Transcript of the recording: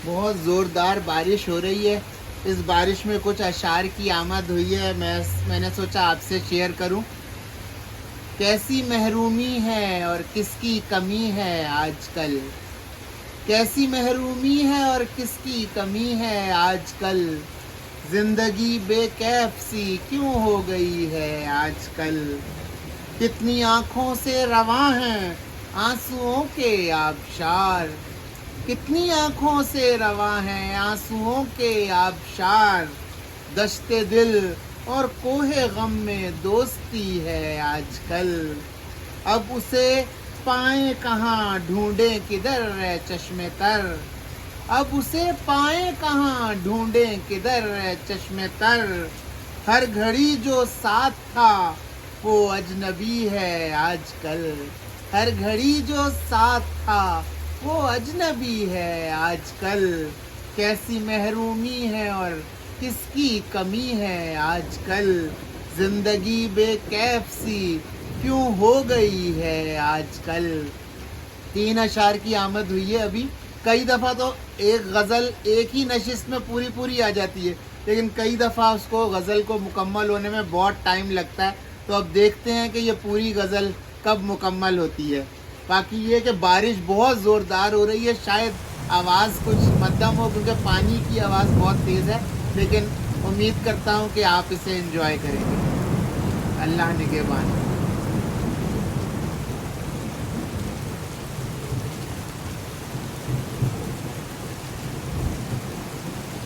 بہت زوردار بارش ہو رہی ہے. اس بارش میں کچھ اشعار کی آمد ہوئی ہے. میں نے سوچا آپ سے شیئر کروں. کیسی محرومی ہے اور کس کی کمی ہے آج کل. کیسی محرومی ہے اور کس کی کمی ہے آج کل. زندگی بے کیف سی کیوں ہو گئی ہے آج کل. کتنی آنکھوں سے رواں ہیں آنسوؤں کے آبشار. کتنی آنکھوں سے رواں ہیں آنسوؤں کے آبشار. دشت دل اور کوہ غم میں دوستی ہے آج کل. اب اسے پائیں کہاں ڈھونڈیں کدھر ہے چشم تر. اب اسے پائیں کہاں ڈھونڈیں کدھر ہے چشم تر. ہر گھڑی جو ساتھ تھا وہ اجنبی ہے آج کل. ہر گھڑی جو ساتھ تھا وہ اجنبی ہے آج کل. کیسی محرومی ہے اور کس کی کمی ہے آج کل. زندگی بے کیف سی کیوں ہو گئی ہے آج کل. 3 اشعار کی آمد ہوئی ہے. ابھی کئی دفعہ تو ایک غزل ایک ہی نشست میں پوری آ جاتی ہے، لیکن کئی دفعہ اس کو غزل کو مکمل ہونے میں بہت ٹائم لگتا ہے. تو اب دیکھتے ہیں کہ یہ پوری غزل کب مکمل ہوتی ہے. باقی یہ کہ بارش بہت زوردار ہو رہی ہے. شاید آواز کچھ مدھم ہو کیونکہ پانی کی آواز بہت تیز ہے، لیکن امید کرتا ہوں کہ آپ اسے انجوائے کریں گے. اللہ نگہبان.